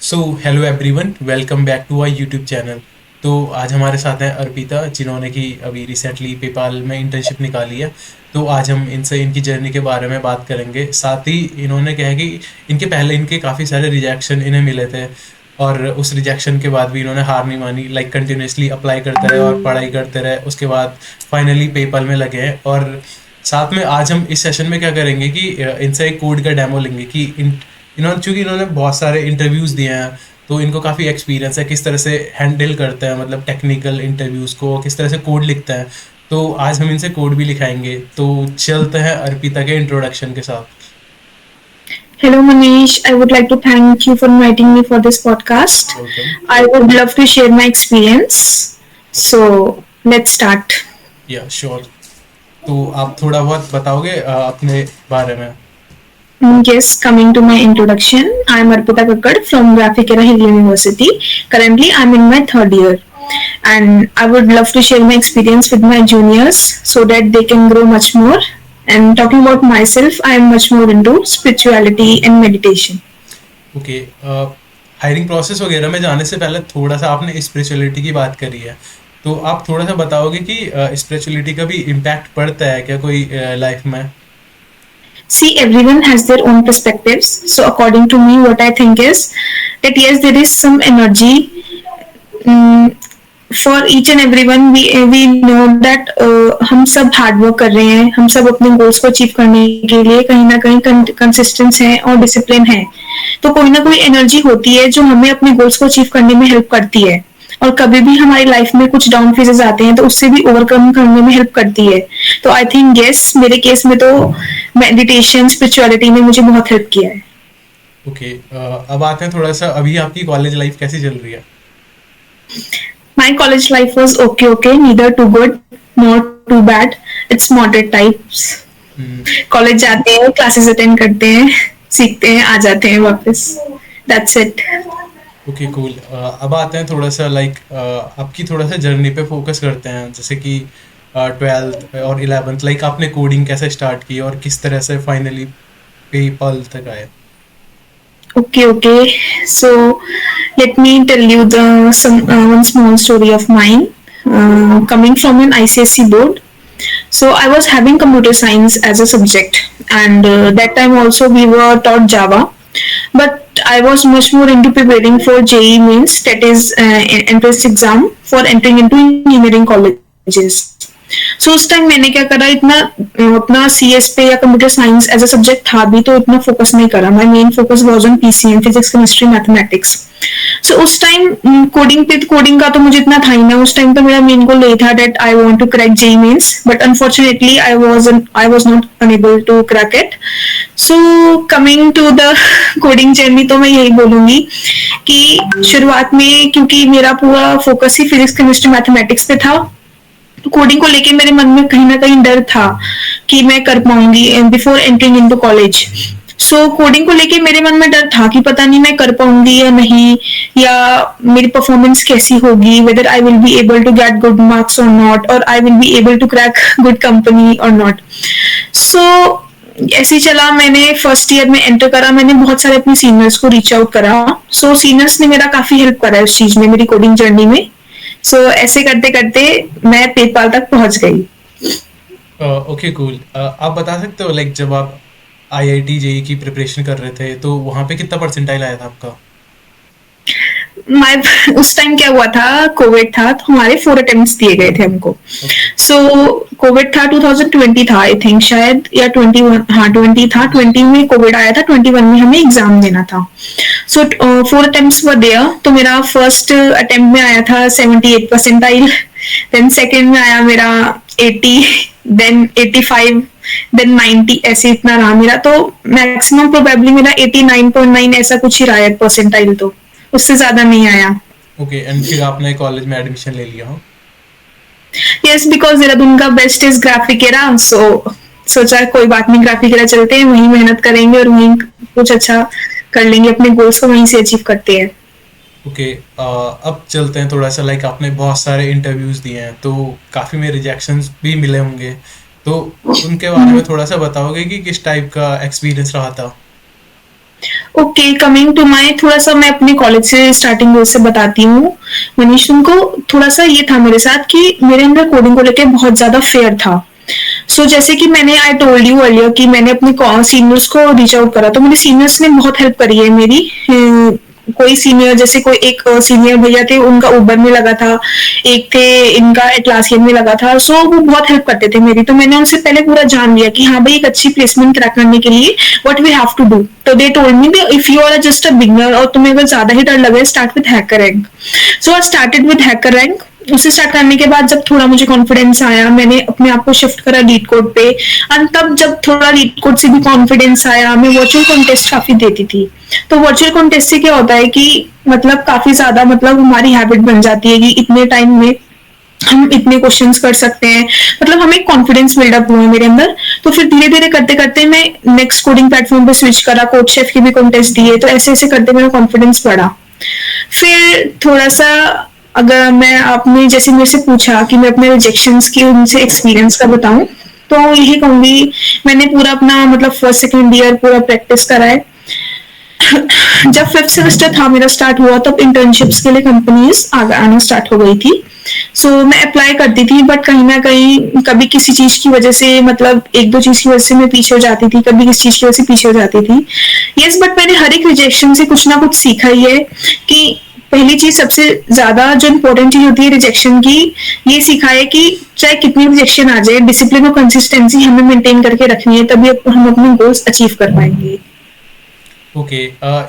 So hello everyone, welcome back to our YouTube channel. तो आज हमारे साथ हैं अर्पिता, जिन्होंने कि अभी रिसेंटली पेपाल में इंटर्नशिप निकाली है। तो आज हम इनसे इनकी जर्नी के बारे में बात करेंगे। साथ ही इन्होंने कहा कि इनके काफ़ी सारे रिजेक्शन इन्हें मिले थे, और उस रिजेक्शन के बाद भी इन्होंने हार नहीं मानी। लाइक कंटिन्यूसली अप्लाई करते रहे और पढ़ाई करते रहे, उसके बाद फाइनली पेपाल में लगे हैं। और साथ में आज हम इस सेशन में क्या करेंगे कि इनसे एक कोड का डेमो लेंगे कि चूंकि इन्होंने बहुत सारे इंटरव्यूज़ दिए हैं, तो इनको काफ़ी एक्सपीरियंस है किस तरह से हैंडल करते हैं, मतलब टेक्निकल इंटरव्यूज़ को, किस तरह से कोड लिखते हैं। तो आज हम इनसे कोड भी लिखाएंगे। तो चलते हैं अर्पिता के इंट्रोडक्शन के साथ। Hello Manish, I would like to thank you for inviting me for this podcast. Welcome. I would love to share my experience. So let's start. या श्योर। तो आप थोड़ा बहुत बताओगे अपने बारे में? Yes, coming to my introduction, I am Arpita Kakkad from Graphic Era Hill University. Currently, I am in my third year, and I would love to share my experience with my juniors so that they can grow much more. And talking about myself, I am much more into spirituality and meditation. Okay. Hiring process वगैरह में जाने से पहले थोड़ा सा आपने spirituality की बात करी है, तो आप थोड़ा सा बताओगे कि स्पिरिचुअलिटी का भी इम्पैक्ट पड़ता है क्या कोई लाइफ में? See, everyone has their own perspectives. So according to me, what I think is that yes, there is some energy for each and everyone. We know that हम सब हार्ड वर्क कर रहे हैं, हम सब अपने गोल्स को अचीव करने के लिए कहीं ना कहीं कंसिस्टेंस हैं और डिसिप्लिन है। तो कोई ना कोई एनर्जी होती है जो हमें अपने गोल्स को अचीव करने में हेल्प करती है, और कभी भी हमारी लाइफ में कुछ डाउन फेजेस आते हैं तो उससे भी ओवरकम करने में हेल्प करती है। तो आई थिंक यस, मेरे केस में तो मेडिटेशन स्पिरिचुअलिटी ने मुझे बहुत हेल्प किया है। ओके। अब आते हैं थोड़ा सा, अभी आपकी कॉलेज लाइफ कैसी चल रही है? My college life was okay, neither too good nor too bad. It's moderate types. College जाते हैं, क्लासेस अटेंड करते हैं, सीखते हैं, आ जाते हैं वापस। That's it. Okay cool. अब आते हैं थोड़ा सा लाइक आपकी थोड़ा सा जर्नी पे फोकस करते हैं, जैसे कि 12th और 11th, लाइक आपने कोडिंग कैसे स्टार्ट की और किस तरह से फाइनली पेपल तक आए? Okay. So let me tell you the one small story of mine. Coming from an ICSE board, so I was having computer science as a subject, and that time also we were taught Java. But I was much more into preparing for JEE means, that is entrance exam for entering into engineering colleges. सो उस time मैंने क्या करा, इतना अपना CS पे या computer science as a subject था भी तो इतना फोकस नहीं करा। My main focus was on PCM, physics chemistry mathematics. So उस टाइम कोडिंग का तो मुझे इतना था ही ना। उस टाइम तो मेरा मेन गोल यही था that I want to crack JEE mains, but unfortunately I was not unable to crack it. So coming to the coding journey, तो मैं यही बोलूंगी कि शुरुआत में क्योंकि मेरा पूरा फोकस ही फिजिक्स केमिस्ट्री मैथमेटिक्स पे था, कोडिंग को लेके मेरे मन में कहीं ना कहीं डर था कि मैं कर पाऊंगी बिफोर एंटरिंग इनटू कॉलेज। सो कोडिंग को लेके मेरे मन में डर था कि पता नहीं मैं कर पाऊंगी या नहीं, या मेरी परफॉर्मेंस कैसी होगी, whether I will be able to get good marks और नॉट, और I will be able to crack good company और नॉट। सो ऐसे ही चला। मैंने फर्स्ट ईयर में एंटर करा, मैंने बहुत सारे अपने सीनियर्स को रीच आउट करा। सो सीनियर्स ने मेरा काफी हेल्प करा उस चीज में, मेरी कोडिंग जर्नी में। सो ऐसे करते करते मैं पेपाल तक पहुंच गई। Okay cool. आप बता सकते हो लाइक जब आप IIT JEE की प्रिपरेशन कर रहे थे तो वहाँ पे कितना परसेंटाइल आया था आपका? मैं उस टाइम क्या हुआ था, कोविड था, तो हमारे 4 अटेम्प्ट्स दिए गए थे हमको। सो कोविड था, 2020 था आई थिंक, शायद, या 21, हाँ 20 था। 20 में कोविड आया था, 21 में हमें एग्जाम देना था। सो 4 अटेम्प्ट्स वर देयर। तो मेरा फर्स्ट अटेम्प्ट में आया था 78 परसेंटाइल, देन सेकेंड में आया मेरा 80, देन 85, देन 90, ऐसे इतना रहा मेरा। तो मैक्सिमम प्रोबेबली मेरा 89.9 ऐसा कुछ ही रहा है परसेंटाइल, तो उससे ज्यादा नहीं आया। ओके। एंड फिर आपने कॉलेज में एडमिशन ले लिया हो? यस, बिकॉज देहरादून का बेस्ट इज ग्राफिक एरा। सो सोचा कोई बात नहीं, ग्राफिक एरा चलते हैं, वहीं मेहनत करेंगे और वहीं कुछ अच्छा कर लेंगे, अपने गोल्स को वहीं से अचीव करते हैं। ओके। अब चलते हैं थोड़ा सा, लाइक आपने बहुत सारे इंटरव्यूज दिए हैं तो काफ़ी में रिजेक्शंस भी मिले होंगे, तो उनके बारे में थोड़ा सा बताओगे कि किस टाइप का एक्सपीरियंस रहा था? ओके, कमिंग टू माय, थोड़ा सा मैं अपने कॉलेज से स्टार्टिंग से बताती हूँ मनीष। उनको थोड़ा सा ये था मेरे साथ कि मेरे अंदर कोडिंग को लेके बहुत ज्यादा फेयर था। जैसे कि मैंने आई टोल्ड यू अर्लियर कि मैंने अपने सीनियर्स को रीच आउट करा, तो मेरे सीनियर्स ने बहुत हेल्प करी है मेरी। कोई सीनियर, जैसे कोई एक सीनियर भैया थे, उनका उबर में लगा था, एक थे इनका एटलासियन में लगा था। वो बहुत हेल्प करते थे मेरी। तो मैंने उनसे पहले पूरा जान लिया कि हाँ भाई, एक अच्छी प्लेसमेंट क्रैक करने के लिए what we have to do. तो they told me if you are just a beginner और तुम्हें अगर ज्यादा ही डर लगे, start with HackerRank. I started with HackerRank. उसे स्टार्ट करने के बाद जब थोड़ा मुझे कॉन्फिडेंस आया, मैंने अपने आप को शिफ्ट करा लीड कोड पे। और तब जब थोड़ा लीड कोड से भी कॉन्फिडेंस आया, मैं वर्चुअल कॉन्टेस्ट काफी देती थी। तो वर्चुअल कॉन्टेस्ट से क्या होता है कि मतलब काफी ज्यादा मतलब हमारी हैबिट बन जाती है कि इतने टाइम में हम इतने क्वेश्चंस कर सकते हैं। मतलब हमें कॉन्फिडेंस बिल्डअप हुआ है मेरे अंदर। तो फिर धीरे धीरे करते करते मैं नेक्स्ट कोडिंग प्लेटफॉर्म पे स्विच करा, कोड शेफ के भी कॉन्टेस्ट दिए। तो ऐसे ऐसे करते मेरा कॉन्फिडेंस बढ़ा। फिर थोड़ा सा, अगर मैं, आपने जैसे मेरे से पूछा कि मैं अपने रिजेक्शंस की उनसे एक्सपीरियंस का बताऊं, तो यही कहूंगी, मैंने पूरा अपना मतलब फर्स्ट सेकंड ईयर पूरा प्रैक्टिस करा है। जब 5th सेमेस्टर था मेरा स्टार्ट हुआ, तब इंटर्नशिप्स के लिए कंपनीज आना स्टार्ट हो गई थी। मैं अप्लाई करती थी, बट कहीं ना कहीं कभी किसी चीज की वजह से, मतलब एक दो चीज की वजह से मैं पीछे हो जाती थी, कभी किसी चीज की वजह से पीछे हो जाती थी। यस, बट मैंने हर एक रिजेक्शन से कुछ ना कुछ सीखा ही है कि पहली चीज, सबसे ज्यादा जो इम्पोर्टेंट चीज होती है रिजेक्शन की, ये सीखा है कि चाहे कितनी रिजेक्शन आ जाए, डिसिप्लिन और कंसिस्टेंसी हमें मेंटेन करके रखनी है, तभी हम अपने गोल्स अचीव कर पाएंगे। ओके,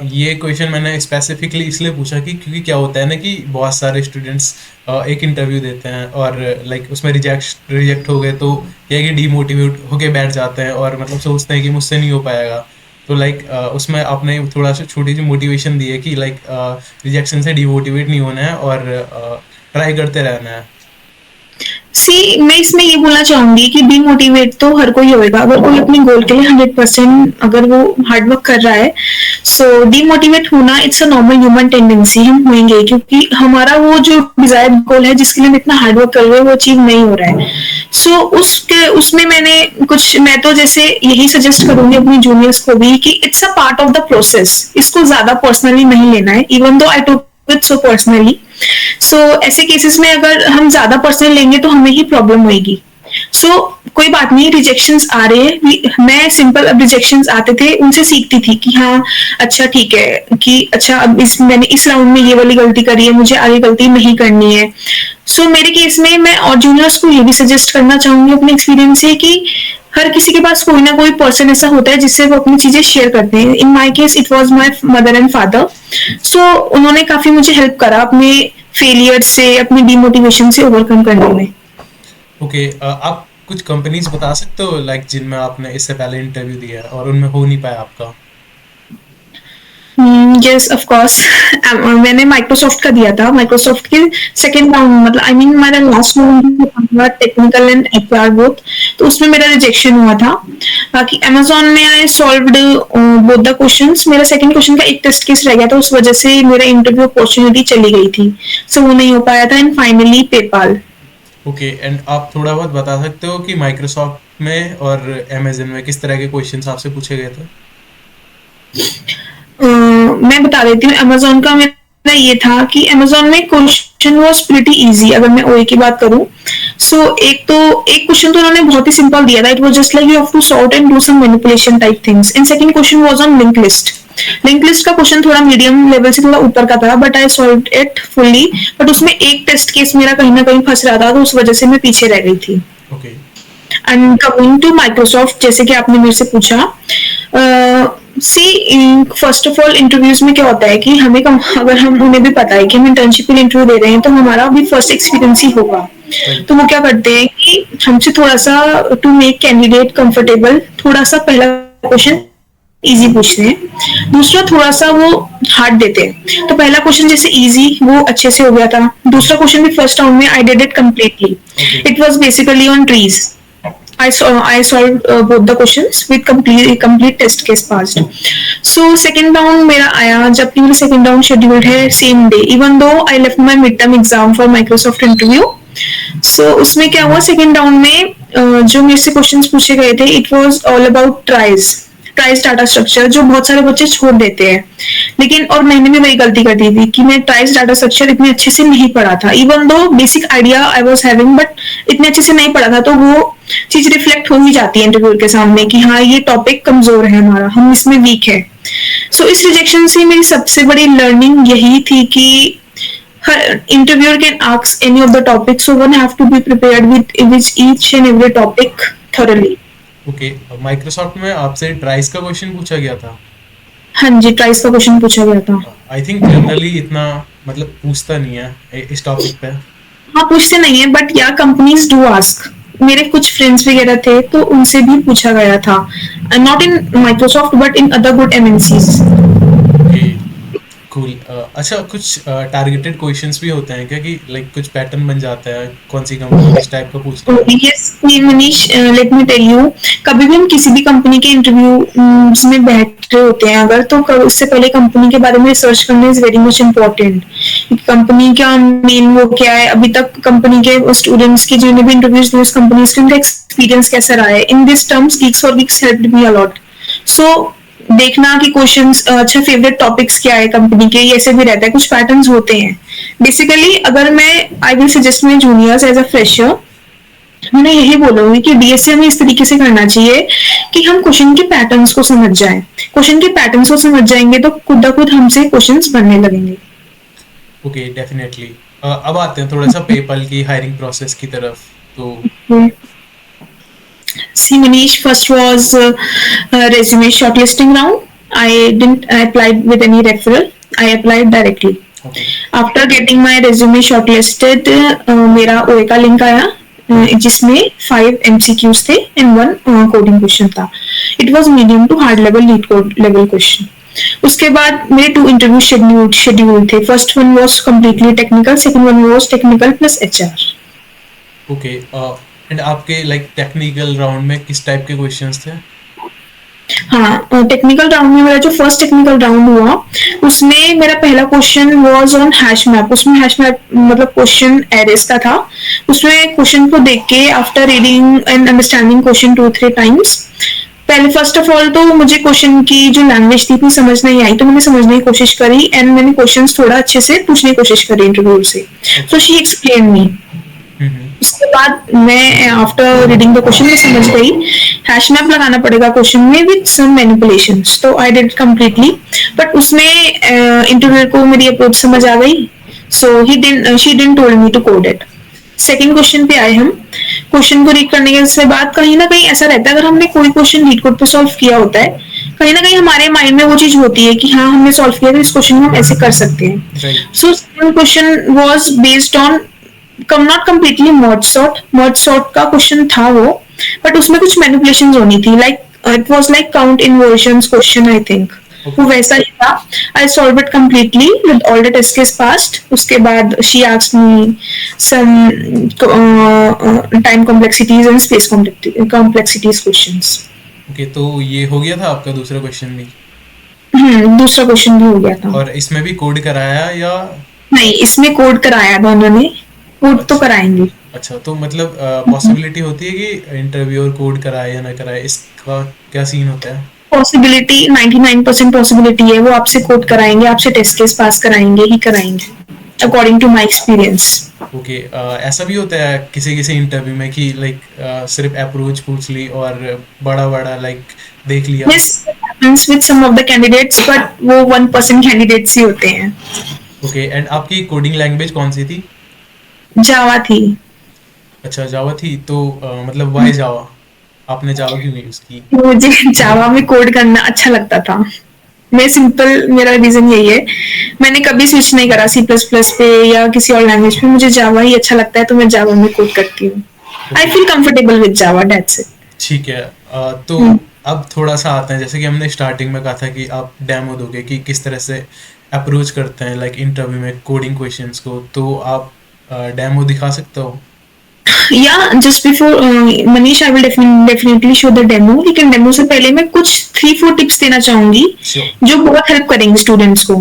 ये क्वेश्चन मैंने स्पेसिफिकली इसलिए पूछा कि क्योंकि क्या होता है ना कि बहुत सारे स्टूडेंट्स एक इंटरव्यू देते हैं और लाइक उसमें रिजेक्ट हो गए तो क्या है कि डीमोटिवेट होके बैठ जाते हैं और मतलब सोचते हैं कि मुझसे नहीं हो पाएगा। तो लाइक उसमें आपने थोड़ा सा छोटी सी मोटिवेशन दी है कि लाइक रिजेक्शन से डीमोटिवेट नहीं होना है और ट्राई करते रहना है। मैं इसमें ये बोलना चाहूंगी कि डीमोटिवेट तो हर कोई होएगा, अगर कोई अपने गोल के लिए 100% अगर वो हार्डवर्क कर रहा है। डीमोटिवेट होना it's a normal human tendency, हम होंगे, क्योंकि हमारा वो जो डिजायर्ड गोल है जिसके लिए हम इतना हार्डवर्क कर रहे हैं वो अचीव नहीं हो रहा है। उसमें मैं तो जैसे यही सजेस्ट करूंगी अपनी जूनियर्स को भी कि it's a part of the process, इसको ज्यादा पर्सनली नहीं लेना है। Even though I took it so personally, ऐसे केसेस में अगर हम ज्यादा पर्सनल लेंगे तो हमें ही प्रॉब्लम होगी। कोई बात नहीं, रिजेक्शंस आ रहे हैं, मैं सिंपल, अब रिजेक्शंस आते थे उनसे सीखती थी कि हाँ अच्छा ठीक है, कि अच्छा अब मैंने इस राउंड में ये वाली गलती करी है, मुझे आगे गलती नहीं करनी है। मेरे केस में मैं और जूनियर्स को ये भी सजेस्ट करना चाहूंगी अपने एक्सपीरियंस से कि हर किसी के पास कोई ना कोई पर्सन ऐसा होता है जिससे वो अपनी चीजें शेयर करते हैं। In my case it was my mother and father. उन्होंने काफी मुझे हेल्प करा अपने फेलियर से, अपनी डिमोटिवेशन से ओवरकम करने में। ओके, आप कुछ कंपनीज बता सकते हो लाइक जिनमें आपने इससे पहले इंटरव्यू दिया है और उनमें हो नहीं पाया आपका? यस ऑफ कोर्स, मैंने माइक्रोसॉफ्ट का दिया था। माइक्रोसॉफ्ट के सेकंड राउंड, मतलब आई मीन मेरा last round technical and HR both, तो उसमें मेरा रिजेक्शन हुआ था। बाकी अमेजोन में आई सॉल्व्ड बोथ द क्वेश्चंस। मेरा सेकंड क्वेश्चन का एक टेस्ट केस रह गया था, उस वजह से मेरा इंटरव्यू अपॉर्चुनिटी चली गई थी, वो नहीं हो पाया था। And finally PayPal. Okay, and आप थोड़ा बहुत बता सकते हो कि माइक्रोसॉफ्ट में और अमेजन में किस तरह के क्वेश्चंस आपसे पूछे गए थे? मैं बता देती हूँ। अमेजोन का मेरा ये था कि अमेजोन में क्वेश्चन वाज प्रीटी इजी, अगर मैं ओए की बात करूँ। एक क्वेश्चन तो उन्होंने बहुत ही सिंपल दिया था, it was just like you have to sort and do some manipulation type things. And second question was on link list. Link list का क्वेश्चन थोड़ा मीडियम लेवल से थोड़ा ऊपर का था, but I solved it fully. But उसमें एक test case मेरा कहीं ना कहीं फंस रहा था, तो उस वजह से मैं पीछे रह गई थी। Okay, and coming to Microsoft, जैसे कि आपने मेरे से पूछा, फर्स्ट ऑफ ऑल इंटरव्यूज में क्या होता है कि हमें अगर हम उन्हें भी पता है कि हम इंटर्नशिप के लिए इंटरव्यू दे रहे हैं, तो हमारा भी फर्स्ट एक्सपीरियंस ही होगा। तो वो क्या करते हैं कि हमसे थोड़ा सा टू मेक कैंडिडेट कंफर्टेबल, थोड़ा सा पहला क्वेश्चन इजी पूछते हैं, दूसरा थोड़ा सा वो हार्ड देते हैं। तो पहला क्वेश्चन जैसे इजी, वो अच्छे से हो गया था। दूसरा क्वेश्चन भी फर्स्ट राउंड में I did it completely. It was basically on trees. I solved both the questions with complete test case passed. Second round मेरा आया, जबकि मेरा second round scheduled है same day, even though I left my midterm exam for Microsoft interview. उसमें क्या हुआ, second round में जो मेरे से questions पूछे गए थे, it was all about tries. ट्राइस data structure, जो बहुत सारे बच्चे छोड़ देते हैं। लेकिन और मैंने भी वही गलती कर दी थी कि मैं ट्राइस डाटा स्ट्रक्चर इतने अच्छे से नहीं पढ़ा था, even though basic idea I was having, but इतने अच्छे से नहीं पढ़ा था। तो वो चीज रिफ्लेक्ट हो ही जाती है इंटरव्यूअर के सामने कि हाँ ये टॉपिक कमजोर है हमारा, हम इसमें वीक है। सो इस रिजेक्शन से मेरी सबसे बड़ी लर्निंग यही थी कि her interviewer can ask any of the topics, so one have to be prepared with each and every topic thoroughly. Okay, Microsoft में आपसे ट्राइस का क्वेश्चन पूछा गया था। हाँ जी, ट्राइस का क्वेश्चन पूछा गया था। आई थिंक जनरली इतना मतलब पूछता नहीं है इस टॉपिक पे। हाँ, पूछते नहीं है, बट या कंपनीज डू आस्क। मेरे कुछ फ्रेंड्स वगैरह थे तो उनसे भी पूछा गया था, not in Microsoft but in other good MNCs. Cool. अच्छा, कुछ टारगेटेड क्वेश्चंस भी होते हैं क्या कि लाइक कुछ पैटर्न बन जाता है, कौन सी कंपनी किस टाइप का पूछ रही है? Yes Manish, let me tell you, कभी भी हम किसी भी कंपनी के इंटरव्यू में बैठ रहे होते हैं अगर, तो उससे पहले कंपनी के बारे में रिसर्च करना is very much important. Company का मेन वो क्या है, अभी तक कंपनी के स्टूडेंट्स की जिन्होंने भी इंटरव्यूज दिए उस कंपनीज के, उनका एक्सपीरियंस कैसा रहा है। In this terms GeeksforGeeks helped me a lot. So देखना कि क्वेश्चंस, अच्छा फेवरेट टॉपिक्स क्या है कंपनी के, ये ऐसे भी रहता है, कुछ पैटर्न्स होते हैं। बेसिकली अगर मैं I will suggest my juniors as a fresher, मैं यही बोलूंगी कि डीएसए में इस तरीके से करना चाहिए कि हम क्वेश्चन के पैटर्न्स को समझ जाएं। क्वेश्चन के पैटर्न्स को समझ जाएंगे तो खुद ब खुद हमसे क्वेश्चंस बनने लगेंगे। Okay, definitely. अब आते हैं थोड़ा सा पेपल की हायरिंग प्रोसेस की तरफ। तो See, Manish, first was resume shortlisting round. I didn't apply with any referral. I applied directly. okay. After getting my resume shortlisted, मेरा OA का लिंक आया जिसमें 5 MCQs थे and 1 coding question था. It was medium to hard level lead code level question. उसके बाद मेरे 2 interview schedule थे। First one was completely technical, second one was technical plus HR. Okay, and आपके लाइक टेक्निकल राउंड में किस type के questions थे? हाँ, टेक्निकल राउंड में मेरा जो फर्स्ट टेक्निकल राउंड हुआ उसमें मेरा पहला question was on hash map. उसमें हैश मैप मतलब क्वेश्चन एरेस का था। उसमें क्वेश्चन को देख के after reading and understanding question 2-3 times, पहले फर्स्ट ऑफ ऑल तो मुझे क्वेश्चन की जो लैंग्वेज थी इतनी समझ नहीं आई, तो मैंने समझने की कोशिश करी एंड मैंने क्वेश्चंस थोड़ा अच्छे से पूछने की कोशिश करी इंटरव्यू से। So she explain me. उसके बाद मैं आफ्टर रीडिंग द क्वेश्चन में समझ गई हैश मैप लगाना पड़ेगा क्वेश्चन में विद सम मैनिपुलेशंस, तो आई डिड कंप्लीटली। बट उसमें इंटरव्यूअर को मेरी अप्रोच समझ आ गई, so she didn't told me to code it. Second question पे आए हम। क्वेश्चन को रीड करने के बाद कहीं ना कहीं ऐसा रहता है, अगर हमने कोई क्वेश्चन लीड कोड पे सॉल्व किया होता है, कहीं ना कहीं हमारे माइंड में वो चीज होती है कि हाँ हमने सॉल्व किया तो इस क्वेश्चन को हम ऐसे कर सकते हैं। So second question was based on not completely merge sort का क्वेश्चन था वो, बट उसमें कुछ मैनिपुलेशंस होनी थी, like it was like count inversions question I think, वो वैसा ही था। I solve it completely with all the test case passed. उसके बाद she asked me some time complexities and space complexities questions. Okay, तो ये हो गया था आपका दूसरा क्वेश्चन भी? दूसरा क्वेश्चन भी हो गया था। और इसमें भी कोड कराया या नहीं? इसमें कोड कराया था उन्होंने, कोड तो कराएंगे। अच्छा, तो मतलब पॉसिबिलिटी होती है कि इंटरव्यूअर कोड कराए या ना कराए, इसका क्या सीन होता है? पॉसिबिलिटी 99% पॉसिबिलिटी है, वो आपसे कोड कराएंगे, आपसे टेस्ट केस पास कराएंगे ही कराएंगे, according to my experience. Okay, ऐसा भी होता है किसी किसी इंटरव्यू में कि लाइक सिर्फ अप्रोच पूछ ली और बड़ा बड़ा लाइक देख लिया? Yes, it happens with some of the candidates, but वो 1% candidates ही होते हैं। ओके, एंड आपकी कोडिंग लैंग्वेज कौन सी थी? जावा थी। अच्छा, जावा थी, तो मतलब वाई जावा? आपने जावा क्यों यूज की? मुझे जावा में कोड करना अच्छा लगता था। मैं सिंपल, मेरा रीजन यही है, मैंने कभी स्विच नहीं करा सी प्लस प्लस पे या किसी और लैंग्वेज पे, मुझे जावा ही अच्छा लगता है तो मैं जावा में कोड करती हूँ। I feel comfortable with Java, that's it. ठीक है, तो अब थोड़ा सा आता है, जैसे कि हमने स्टार्टिंग में कहा था कि आप डेमो दोगे कि किस तरह से अप्रोच करते हैं लाइक इंटरव्यू में कोडिंग क्वेश्चंस को, तो आप डेमो दिखा सकते हो? Yeah, just before Manish, I will definitely show the demo. लेकिन डेमो से पहले मैं कुछ 3-4 टिप्स देना चाहूंगी जो बहुत हेल्प करेंगे स्टूडेंट्स को।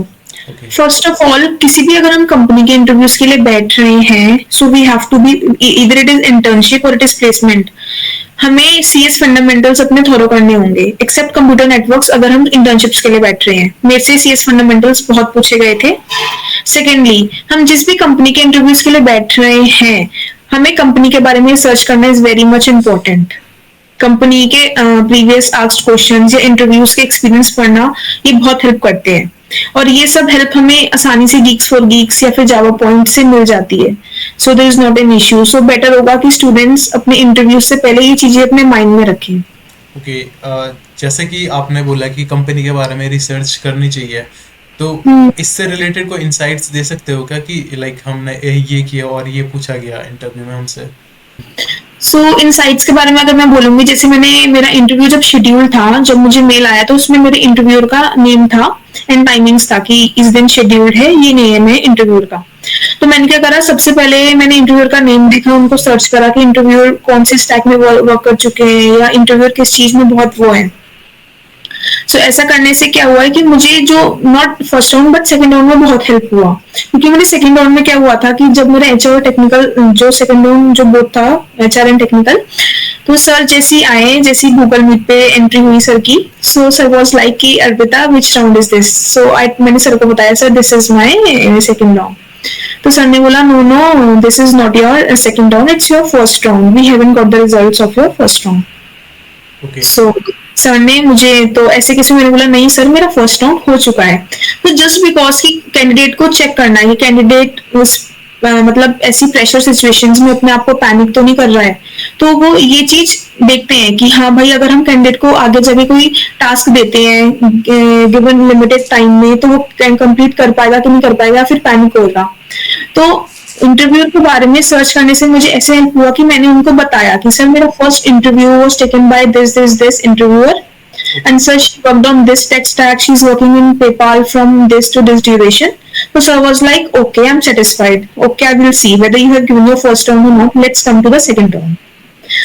फर्स्ट ऑफ ऑल, किसी भी अगर हम कंपनी के इंटरव्यूज के लिए बैठ रहे हैं, so we have to be, इधर इट इज इंटर्नशिप और इट इज प्लेसमेंट, हमें सीएस फंडामेंटल्स अपने थॉरो करने होंगे, एक्सेप्ट कंप्यूटर नेटवर्क्स अगर हम इंटर्नशिप्स के लिए बैठ रहे हैं। मेरे से सीएस फंडामेंटल्स बहुत पूछे गए थे। सेकेंडली, हम जिस भी कंपनी के इंटरव्यूज के लिए बैठ रहे हैं, हमें कंपनी के बारे में सर्च करना is very much important. Company के प्रीवियस आस्क्ड क्वेश्चंस या इंटरव्यूज के एक्सपीरियंस पढ़ना ये बहुत हेल्प करते हैं, और ये सब हेल्प हमें आसानी से गीक्स फॉर गीक्स या फिर जावा पॉइंट से मिल जाती है। So there is not an issue. So better होगा कि स्टूडेंट्स अपने इंटरव्यू से पहले ये चीजें अपने माइंड में रखें। ओके, जैसे कि आपने बोला कि कंपनी के बारे में रिसर्च करनी चाहिए, तो इससे रिलेटेड कोई इंसाइट्स दे सकते हो क्या कि लाइक हमने ये किया और ये पूछा गया इंटरव्यू में हमसे? सो इनसाइट्स के बारे में अगर मैं बोलूंगी, जैसे मैंने मेरा इंटरव्यू जब शेड्यूल था, जब मुझे मेल आया तो उसमें मेरे इंटरव्यूअर का नेम था एंड टाइमिंग्स था कि इस दिन शेड्यूल्ड है, ये नेम है इंटरव्यूअर का। तो मैंने क्या करा, सबसे पहले मैंने इंटरव्यूअर का नेम देखा, उनको सर्च करा कि इंटरव्यूअर कौन से स्टैक में वर्क कर चुके हैं या इंटरव्यूअर किस चीज में बहुत वो है। सो ऐसा करने से क्या हुआ है कि मुझे जो not first round but second round में बहुत हेल्प हुआ, क्योंकि मेरे सेकंड राउंड में क्या हुआ था कि जब मेरा एचआर टेक्निकल जो सेकंड राउंड जो बोर्ड था, एचआर एंड टेक्निकल, तो सर जैसी आए, जैसी गूगल मीट पे एंट्री हुई सर की, सो सर वाज लाइक कि Arpita which round is this. So मैंने सर को बताया sir this is my second round. तो सर ने बोला no no this is not your second round, it's your first round, we haven't got the results of your first round. Okay, so sir ने मुझे तो ऐसे कैसे, मैंने बोला नहीं सर मेरा फर्स्ट राउंड हो चुका है। तो जस्ट बिकॉज कि कैंडिडेट को चेक करना है, कैंडिडेट उस मतलब ऐसी प्रेशर सिचुएशंस में अपने आप को पैनिक तो नहीं कर रहा है, तो वो ये चीज देखते हैं कि हाँ भाई अगर हम कैंडिडेट को आगे जाके कोई टास्क देते हैं गिवन लिमिटेड टाइम में, तो वो कंप्लीट कर पाएगा कि नहीं कर पाएगा, फिर पैनिक होगा। तो इंटरव्यू के बारे में सर्च करने से मुझे ऐसे हेल्प हुआ कि मैंने उनको बताया कि सर मेरा first interview was taken by this interviewer and sir she worked on this tech stack, she's working in PayPal from this to this duration. So sir was like okay I'm satisfied, okay I will see whether you have given your first round or not, let's come to the second round.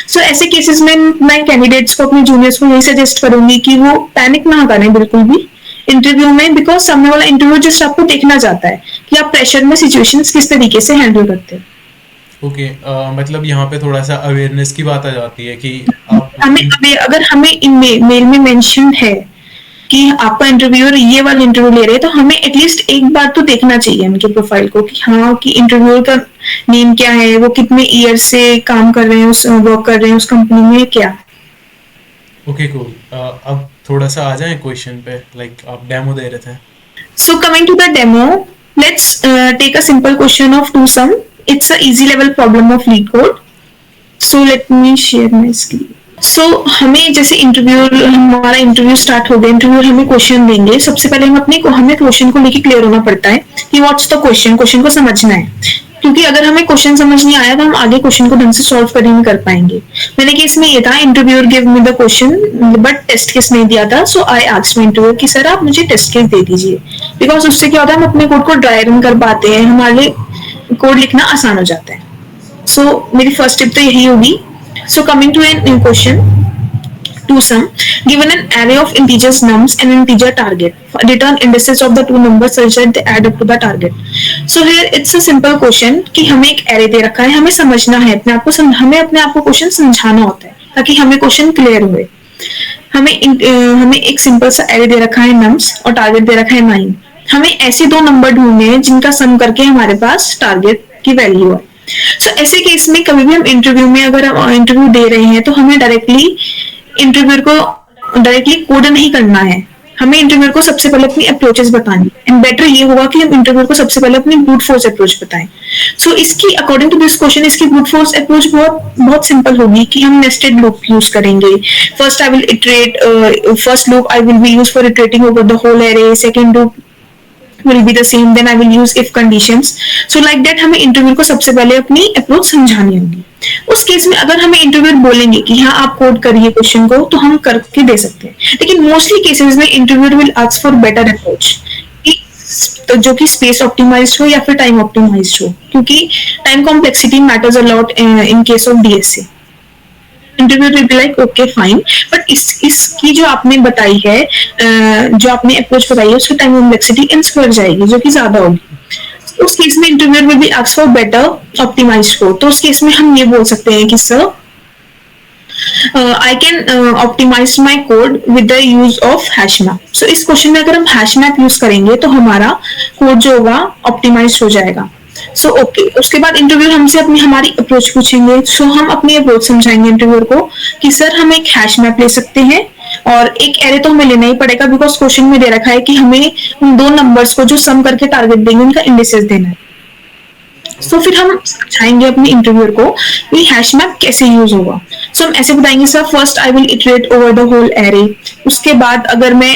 So ऐसे cases में मैं candidates को, अपने juniors को यही suggest करूंगी कि वो पैनिक ना करें बिल्कुल भी इंटरव्यू में, बिकॉज सामने वाला इंटरव्यू जस्ट आपको देखना चाहता है कि आप प्रेशर में सिचुएशंस किस तरीके से हैंडल करते हैं। ओके, मतलब यहाँ पे थोड़ा सा अवेयरनेस की बात आ जाती है कि आप अगर हमें मेल में मेंशन है कि आपका इंटरव्यूअर ये वाला इंटरव्यू ले रहे हैं, तो हमें एटलीस्ट एक बार तो देखना चाहिए उनके प्रोफाइल को कि हाँ कि इंटरव्यूअर का नेम क्या है, वो कितने ईयर से काम कर रहे हैं, उस वर्क कर रहे हैं उस कंपनी में क्या। ओके कूल, अब थोड़ा सा आ जाए क्वेश्चन पे, लाइक आप डेमो दे रहे थे। So coming to the demo, let's take a simple question of two sum. It's a easy level problem of lead code. So let me share my screen. So हमें जैसे हमारा interview start हो गया, interview हमें question देंगे। सबसे पहले हमें क्वेश्चन को लेके क्लियर होना पड़ता है कि व्हाट्स द क्वेश्चन, क्वेश्चन को समझना है, क्योंकि अगर हमें क्वेश्चन समझ नहीं आया तो हम आगे क्वेश्चन को ढंग से सॉल्व कर ही नहीं कर पाएंगे। मेरे केस में ये था, interviewer give me the question but test case नहीं दिया था, so I asked my interviewer कि सर आप मुझे टेस्ट केस दे दीजिए, बिकॉज उससे क्या होता है हम अपने कोड को ड्राई रन कर पाते हैं, हमारे कोड लिखना आसान हो जाता है। सो मेरी फर्स्ट टिप तो यही होगी। So coming to an question to sum, given an array of integers nums and an integer target, return indices of the two numbers such that they add up to the target. So here it's a simple question कि हमें एक array दे रखा है, हमें समझना है अपने आप को, हमें अपने आप को क्वेश्चन समझाना होता है ताकि हमें क्वेश्चन क्लियर हुए। हमें एक सिंपल सा array दे रखा है nums और टारगेट दे रखा है 9। हमें ऐसे दो नंबर ढूंढने हैं जिनका सम करके हमारे पास टारगेट की वैल्यू है। सो ऐसे केस में कभी भी हम इंटरव्यू में अगर इंटरव्यू दे रहे हैं तो हमें डायरेक्टली इंटरव्यूअर को डायरेक्टली कोड नहीं करना है, हमें इंटरव्यूअर को सबसे पहले अपनी अप्रोचेस बतानी है, एंड बेटर ये होगा कि हम इंटरव्यूअर को सबसे पहले अपनी ब्रूट फोर्स अप्रोच बताएं। सो इसकी अकॉर्डिंग टू दिस क्वेश्चन इसकी ब्रूट फोर्स अप्रोच बहुत सिंपल होगी कि हम नेस्टेड लूप यूज करेंगे। First I will iterate, first loop I will be use for iterating over the whole array, second loop will be the same, then I will use if conditions. So like that हमें interview को सबसे पहले अपनी approach समझानी होगी। उस case में अगर हमें इंटरव्यू बोलेंगे कि हाँ आप कोड करिए क्वेश्चन को, तो हम करके दे सकते हैं, लेकिन मोस्टली केसेस में interview will ask for better approach, तो जो कि स्पेस ऑप्टिमाइज्ड हो या फिर टाइम ऑप्टिमाइज्ड हो, क्योंकि time complexity matters a lot in case of DSA. Interview will be like okay fine, but इसकी जो आपने बताई है, जो आपने अप्रोच बताई है, उसकी टाइम कॉम्प्लेक्सिटी इंस बढ़ जाएगी जो कि ज्यादा होगी। उस केस में interview will be ask for better optimized code. तो उस केस में हम ये बोल सकते हैं कि sir I can optimize my code with the use of hash map. So इस क्वेश्चन में अगर हम hash map यूज करेंगे तो हमारा कोड जो होगा ऑप्टिमाइज हो जाएगा. सो ओके, उसके बाद इंटरव्यू हमसे अपनी हमारी अप्रोच पूछेंगे. सो हम अपनी अप्रोच समझाएंगे इंटरव्यूअर को कि सर हम एक हैश मैप ले सकते हैं और एक एरे तो हमें लेना ही पड़ेगा बिकॉज क्वेश्चन में दे रखा है कि हमें उन दो नंबर्स को जो सम करके टारगेट देंगे उनका इंडिसेस देना है. सो फिर हम समझाएंगे अपने इंटरव्यूअर को कि हैश मैप कैसे यूज होगा. सो हम ऐसे बताएंगे sir first I will iterate over the whole array. उसके बाद अगर मैं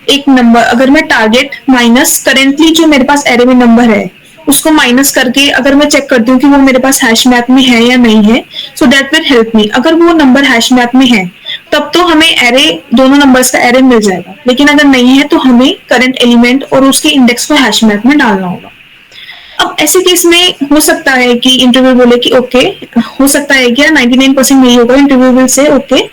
एक नंबर, अगर मैं टारगेट माइनस करेंटली जो मेरे पास एरे में नंबर है उसको माइनस करके अगर मैं चेक करती हूँ कि वो मेरे पास हैश मैप में है या नहीं है, so that will help me. अगर वो नंबर हैश मैप में है तब तो हमें एरे, दोनों नंबर्स का एरे मिल जाएगा. लेकिन अगर नहीं है तो हमें करंट एलिमेंट और उसके इंडेक्स को हैश मैप में डालना होगा. अब ऐसे केस में हो सकता है कि इंटरव्यू बोले कि ओके, हो सकता है कि 99% नहीं होगा. इंटरव्यू विल से ओके,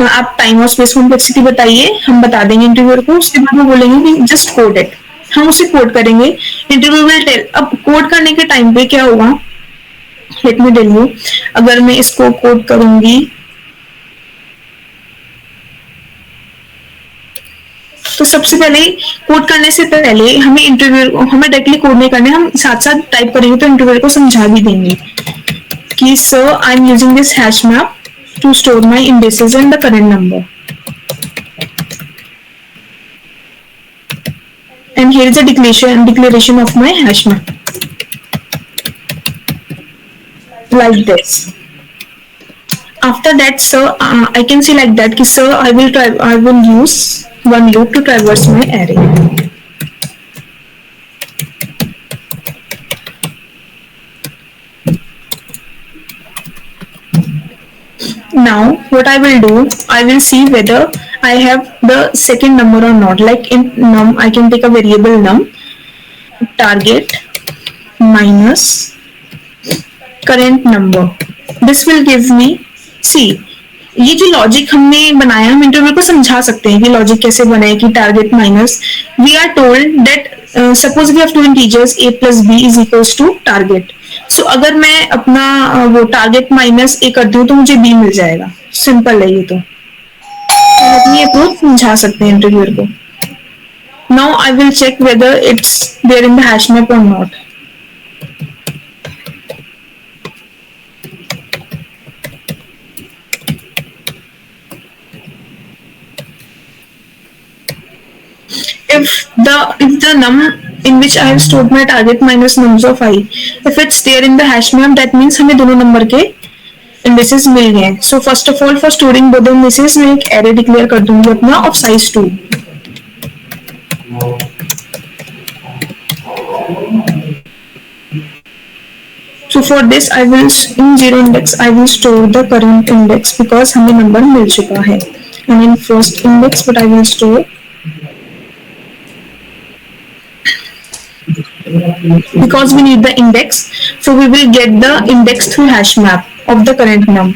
आप टाइम और स्पेस कॉम्प्लेक्सिटी बताइए, हम बता देंगे इंटरव्यूअर को. उसके बाद वो बोलेंगे कि जस्ट कोड इट, हम उसे कोड करेंगे. Interview will tell. अब कोड करने के टाइम पे क्या होगा, लेट मी टेल यू. अगर मैं इसको कोड करूंगी तो सबसे पहले कोड करने से पहले हमें इंटरव्यू, हमें डायरेक्टली कोड नहीं करने, हम साथ साथ टाइप करेंगे तो इंटरव्यू को समझा भी देंगे कि sir I am using this hash map to store my indexes and the current number. And here is a declaration of my hash map. Like this. After that, sir, I can see like that. Ki, sir, I will use one loop to traverse my array. Now, what I will do, I will see whether I have the second number or not. Like in num, I can take a variable num, target minus current number. This will give me, see, ये जो logic हमने बनाया हम interview को समझा सकते हैं कि लॉजिक कैसे बनाए. कि target minus, we are told that suppose we have two integers a plus b is equals to target. So अगर मैं अपना वो टारगेट माइनस a करती हूँ तो मुझे b मिल जाएगा. सिंपल है ये तो. अपनी अप्रोच समझा सकते हैं इंटरव्यूअर को. Now I will check whether it's there in the hash map और not. If the num in which I have stored my target minus nums of I, if it's there in the hash map, that means हमें दोनों number के indices मिल गए. So first of all for storing both indices मैं एक array declare कर दूंगी अपना of size 2. So for this I will in zero index I will store the current index because हमें नंबर मिल चुका है. And in first index what I will store, because we need the index, so we will get the index through hash map of the current num.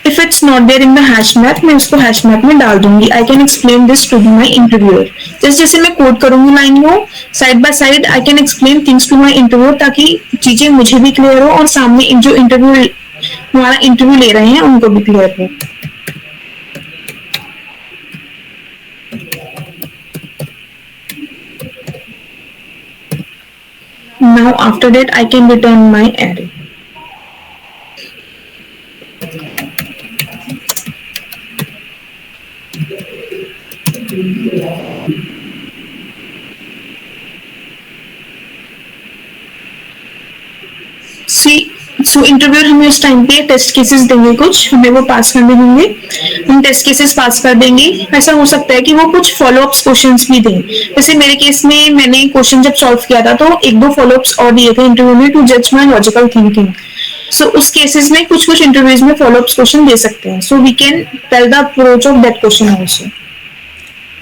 If it's not there in the hash map, मैं उसको hash map में डाल दूंगी. I can explain this to my interviewer. जैसे मैं code करूंगी line को side by side, I can explain things to my interviewer ताकि चीजें मुझे भी क्लियर हो और सामने जो हमारा इंटरव्यू ले रहे हैं उनको भी क्लियर हो. Now after that I can return my array. See, so interviewer हमें उस टाइम पे टेस्ट केसेस देंगे, कुछ हमें वो पास करने होंगे. हम टेस्ट केसेस पास कर देंगे. ऐसा हो सकता है कि वो कुछ फॉलोअप्स क्वेश्चंस भी दें. जैसे मेरे केस में मैंने क्वेश्चन जब सॉल्व किया था तो एक दो फॉलोअप्स और दिए थे इंटरव्यू में टू जज माई लॉजिकल थिंकिंग. सो उस केसेस में कुछ कुछ इंटरव्यूज में फॉलोअप्स क्वेश्चन दे सकते हैं. So we can tell the approach of that question also.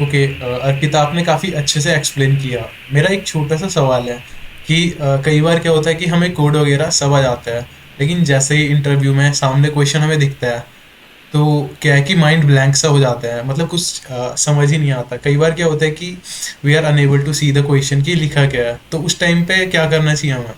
Okay Arpita, आपने काफ़ी अच्छे से एक्सप्लेन किया. मेरा एक छोटा सा सवाल है कि कई बार क्या होता है कि हमें कोड वगैरह सब आ जाता है, लेकिन जैसे ही इंटरव्यू में सामने क्वेश्चन हमें दिखता है तो क्या है कि माइंड ब्लैंक सा हो जाता है, मतलब कुछ समझ ही नहीं आता। कई बार क्या होता है कि we are unable to see the question कि लिखा क्या है, तो उस टाइम पे क्या करना चाहिए हमें?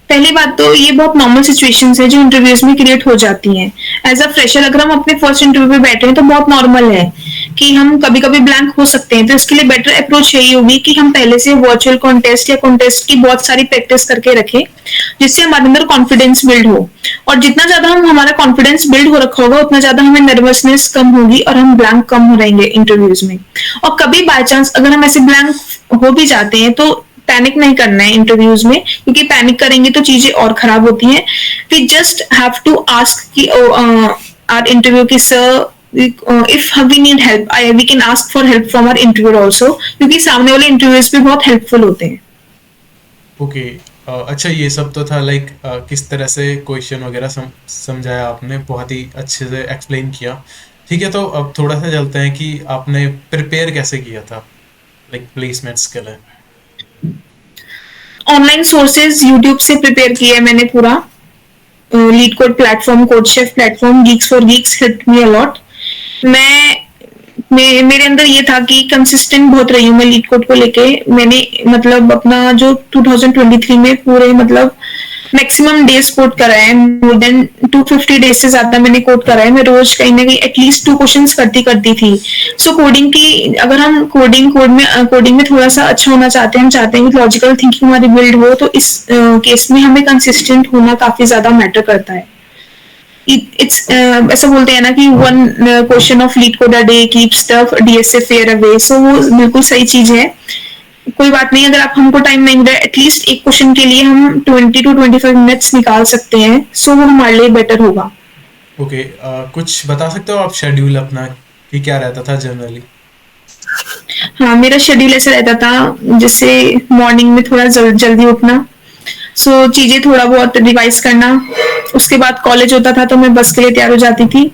पहली बात तो ये बहुत नॉर्मल सिचुएशंस है जो इंटरव्यूज में क्रिएट हो जाती हैं। एज अ फ्रेशर अगर हम अपने फर्स्ट इंटरव्यू पे बैठे हैं तो बहुत नॉर्मल है कि हम कभी कभी ब्लैंक हो सकते हैं। तो इसके लिए बेटर अप्रोच यही होगी कि हम पहले से वर्चुअल कॉन्टेस्ट या कॉन्टेस्ट की बहुत सारी प्रैक्टिस करके रखें, जिससे हमारे अंदर कॉन्फिडेंस बिल्ड हो। और जितना ज्यादा हम हमारा कॉन्फिडेंस बिल्ड हो रखा होगा उतना ज्यादा हमें नर्वसनेस कम होगी और हम ब्लैंक कम हो रहेंगे इंटरव्यूज में। और कभी बाय चांस अगर हम ऐसे ब्लैंक हो भी जाते हैं तो पैनिक नहीं करना है इंटरव्यूज में, क्योंकि पैनिक करेंगे तो चीजें और खराब होती हैं। We just have to ask कि आर इंटरव्यू की sir if we need help we can ask for help from our interview also, क्योंकि सामने वाले इंटरव्यूज भी बहुत हेल्पफुल होते हैं। ओके। अच्छा, ये सब तो था लाइक किस तरह से क्वेश्चन वगैरह समझाया आपने, बहुत ही अच्छे से एक्सप्लेन किया। ठीक है, तो अब थोड़ा सा चलते हैं कि आपने प्रिपेयर कैसे किया था लाइक प्लेसमेंट्स के लिए। ऑनलाइन सोर्सेज यूट्यूब से प्रिपेयर किया है मैंने पूरा। Leet code platform, CodeChef platform, Geeks for Geeks help me a lot. मैं मेरे अंदर ये था कि कंसिस्टेंट बहुत रही हूँ मैं लीड कोड को लेके। मैंने मतलब अपना जो 2023 में पूरे मतलब मैक्सिमम डेज कोड करा है, मोर देन 250 डेज से ज्यादा मैंने कोड करा है। मैं रोज कहीं ना कहीं एटलीस्ट 2 क्वेश्चंस करती करती थी। सो कोडिंग की अगर हम कोडिंग में थोड़ा सा अच्छा होना चाहते हैं, हम चाहते हैं कि लॉजिकल थिंकिंग हमारी बिल्ड हो, तो इस केस में हमें कंसिस्टेंट होना काफी ज्यादा मैटर करता है। इट्स ऐसा बोलते हैं ना कि one question of LeetCode a day keeps the DSA fear away. So वो बिल्कुल सही चीज है। कोई बात नहीं, अगर आप हमको टाइम नहीं मिल रहा है, एटलीस्ट एक क्वेश्चन के लिए हम 20 to 25 मिनट्स निकाल सकते हैं, सो वो हमारे लिए बेटर होगा। ओके, कुछ बता सकते हो आप शेड्यूल अपना कि क्या रहता था जनरली? हाँ, मेरा शेड्यूल ऐसा रहता था जैसे मॉर्निंग में थोड़ा जल्दी उठना, सो चीजें थोड़ा बहुत रिवाइज करना। उसके बाद कॉलेज होता था तो मैं बस के लिए तैयार हो जाती थी।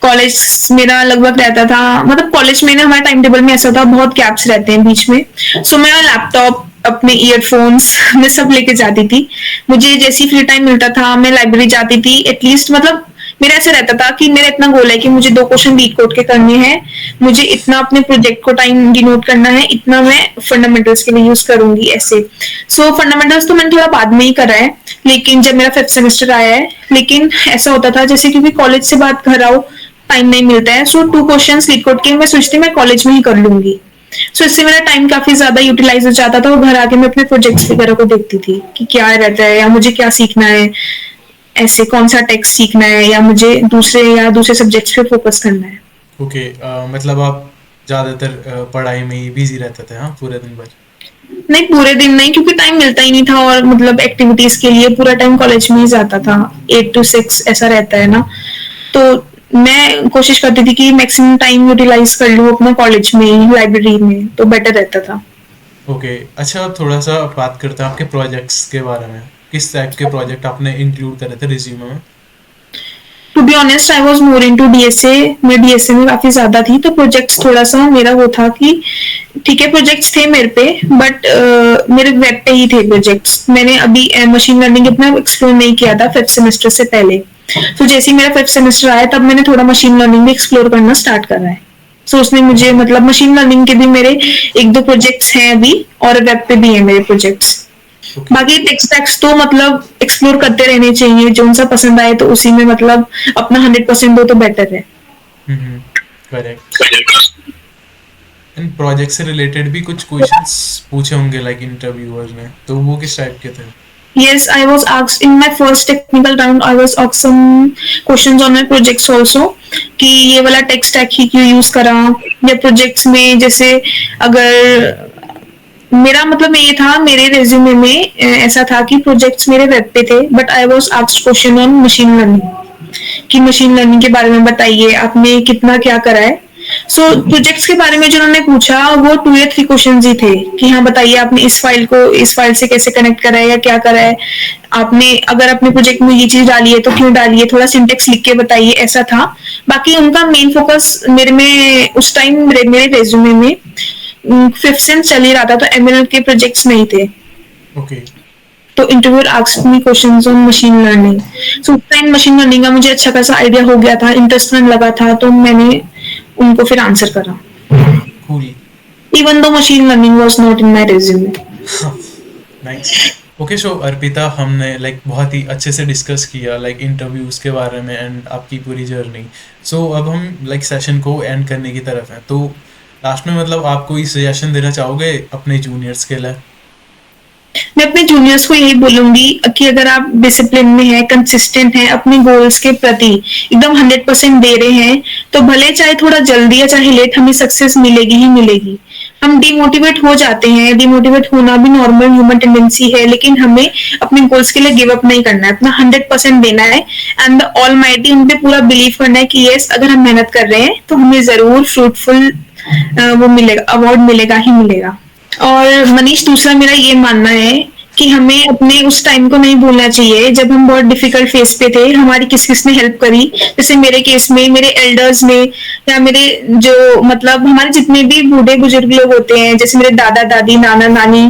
कॉलेज मेरा लगभग रहता था, मतलब कॉलेज में ना हमारे टाइम टेबल में ऐसा था बहुत गैप्स रहते हैं बीच में। सो मैं लैपटॉप, अपने ईयरफोन्स मैं सब लेके जाती थी। मुझे जैसी फ्री टाइम मिलता था मैं लाइब्रेरी जाती थी एटलीस्ट। मतलब मेरा ऐसा रहता था कि मेरा इतना गोल है कि मुझे 2 क्वेश्चन लीड कोड के करने हैं, मुझे इतना अपने प्रोजेक्ट को टाइम डिनोट करना है, इतना मैं फंडामेंटल्स के लिए यूज करूंगी ऐसे। सो फंडामेंटल्स तो मैंने थोड़ा बाद में ही करा है, लेकिन जब मेरा 5th सेमेस्टर आया है। लेकिन ऐसा होता था जैसे क्योंकि कॉलेज से बात घर आओ टाइम नहीं मिलता है, सो 2 क्वेश्चन लीड कोड के मैं सोचती मैं कॉलेज में ही कर लूंगी। सो इससे मेरा टाइम काफी ज्यादा यूटिलाइज हो जाता था और घर आके मैं अपने प्रोजेक्ट्स वगैरह को देखती थी कि क्या रहता है या मुझे क्या सीखना है, ऐसे कौन सा टेक्स्ट सीखना है या मुझे दूसरे सब्जेक्ट्स पे फोकस करना है। ओके, मतलब आप ज़्यादातर पढ़ाई में ही बिजी रहते थे, हाँ, पूरे दिन भर? नहीं, पूरे दिन नहीं, क्योंकि टाइम मिलता ही नहीं था और मतलब एक्टिविटीज के लिए पूरा टाइम कॉलेज में ही जाता था। 8 to 6 ऐसा रहता है ना, तो मैं कोशिश करती थी कि मैक्सिमम टाइम यूटिलाइज कर लूँ अपना कॉलेज में ही, लाइब्रेरी में, तो बेटर रहता था। ओके, अच्छा, अब थोड़ा सा बात करते हैं आपके प्रोजेक्ट्स के बारे में। किस टाइप के प्रोजेक्ट आपने इंक्लूड करे थे रिज्यूमे में? To be honest I was more into DSA. मैं डीएसए में काफी ज्यादा थी, तो प्रोजेक्ट्स थोड़ा सा मेरा वो था कि ठीक है प्रोजेक्ट्स थे मेरे पे, बट मेरे वेब पे ही थे प्रोजेक्ट्स। मैंने अभी मशीन लर्निंग अपना एक्सप्लोर नहीं किया था 5th सेमेस्टर से पहले। तो जैसे ही मेरा 5th सेमेस्टर आया तब मैंने थोड़ा मशीन लर्निंग भी एक्सप्लोर करना स्टार्ट करा है। सो उसने मुझे मतलब मशीन लर्निंग के भी मेरे 1-2 प्रोजेक्ट्स हैं अभी, और वेब पे भी है मेरे प्रोजेक्ट्स। ओके। बाकी टेक्स्ट तो मतलब एक्सप्लोर करते रहने चाहिए, जो सा पसंद आए तो उसी में मतलब अपना 100% दो तो बेटर है। हम्म, करेक्ट। इन प्रोजेक्ट से रिलेटेड भी कुछ क्वेश्चंस पूछे होंगे लाइक इंटरव्यूअर ने, तो वो किस टाइप के थे? Yes, I was asked in my first technical round. I was asked some questions on my projects also कि ये वाला टेक स्टैक ही क्यों यूज करा, या प्रोजेक्ट्स में जैसे अगर मेरा मतलब ये था मेरे रेज्यूमे में ऐसा था कि प्रोजेक्ट्स मेरे वेब पे थे, but I was asked question on machine learning कि मशीन लर्निंग के बारे में बताइए आपने कितना क्या करा है। सो प्रोजेक्ट्स के बारे में जो उन्होंने पूछा वो 2 या 3 क्वेश्चन ही थे कि हाँ बताइए आपने इस फाइल से कैसे कनेक्ट करा है या क्या करा है, आपने अगर अपने प्रोजेक्ट में ये चीज डाली है तो क्यों डाली है, थोड़ा सिंटेक्स लिख के बताइए, ऐसा था। बाकी उनका मेन फोकस मेरे में उस टाइम मेरे रेज्यूमे में 5th सेम चल ही रहा था, तो एमएल के प्रोजेक्ट्स नहीं थे। ओके। तो interviewer asked me questions on machine learning. So उस टाइम मशीन लर्निंग का मुझे अच्छा खासा आइडिया हो गया था, इंटरेस्ट लगा था, तो मैंने उनको फिर आंसर करा, cool. Even though machine learning was not in my resume. Nice. Okay, so Arpita, हमने लाइक बहुत ही अच्छे से डिस्कस किया लाइक इंटरव्यूज के बारे में एंड आपकी पूरी जर्नी. सो अब हम लाइक सेशन को एंड करने की तरफ हैं, तो लास्ट में मतलब आप कोई सजेशन देना चाहोगे अपने जूनियर्स के लिए? मैं अपने जूनियर्स को यही बोलूंगी कि अगर आप डिसिप्लिन में हैं, कंसिस्टेंट हैं, अपने गोल्स के प्रति एकदम 100% दे रहे हैं, तो भले चाहे थोड़ा जल्दी या चाहे लेट, हमें सक्सेस मिलेगी ही मिलेगी. हम डिमोटिवेट हो जाते हैं, डिमोटिवेट होना भी नॉर्मल ह्यूमन टेंडेंसी है, लेकिन हमें अपने गोल्स के लिए गिव अप नहीं करना है, अपना 100% देना है एंड द ऑल माइटी उन पे पूरा बिलीव करना है कि यस, अगर हम मेहनत कर रहे हैं तो हमें जरूर फ्रूटफुल वो मिलेगा, अवार्ड मिलेगा ही मिलेगा. और मनीष, दूसरा मेरा ये मानना है कि हमें अपने उस टाइम को नहीं भूलना चाहिए जब हम बहुत डिफिकल्ट फेज पे थे, हमारी किस किस ने हेल्प करी. जैसे मेरे केस में मेरे एल्डर्स ने, या मेरे जो मतलब हमारे जितने भी बूढ़े बुजुर्ग लोग होते हैं, जैसे मेरे दादा दादी, नाना नानी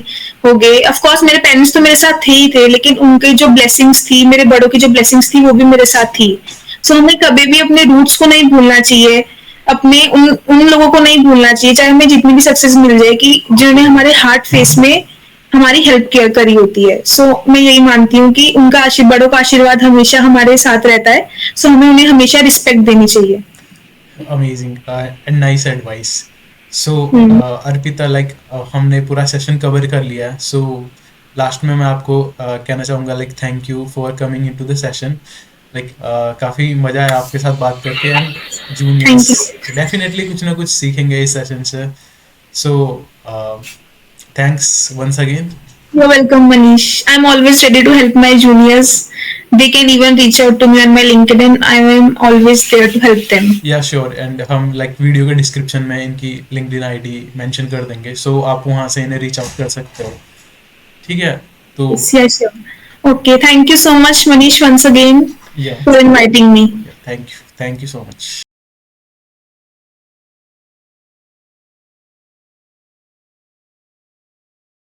हो गए. ऑफ कोर्स मेरे पेरेंट्स तो मेरे साथ थे ही थे, लेकिन उनकी जो ब्लेसिंग्स थी, मेरे बड़ों की जो ब्लेसिंग्स थी, वो भी मेरे साथ थी. सो हमें कभी भी अपने रूट्स को नहीं भूलना चाहिए, अपने उन उन लोगों को नहीं भूलना चाहिए, चाहे हमें जितनी भी सक्सेस मिल जाए, कि जिन्होंने हमारे हार्ड फेस में हमारी हेल्प केयर करी होती है. सो मैं यही मानती हूँ कि उनका बड़ों का आशीर्वाद हमेशा हमारे साथ रहता है. सो हमें उन्हें हमेशा रिस्पेक्ट देनी चाहिए. Amazing and nice advice. So hmm. Arpita, like हमने पूरा सेशन कवर कर लिया है. सो लास्ट में मैं आपको कहना चाहूँगा like thank you for coming into the session. Like काफ़ी मज़ा आया आपके साथ बात करके and thank juniors you. Definitely कुछ ना कुछ सीखेंगे इस सेशन से. So thanks once again. You're welcome, Manish. I'm always ready to help my juniors. They can even reach out to me on my LinkedIn. I am always there to help them. या sure, and हम like video के description में इनकी LinkedIn ID mention कर देंगे, सो आप वहाँ से इन्हें रीच आउट कर सकते हो. ठीक है, तो Yes, yes, sure. Okay, thank you so much, Manish, once again या for inviting me. Thank you so much.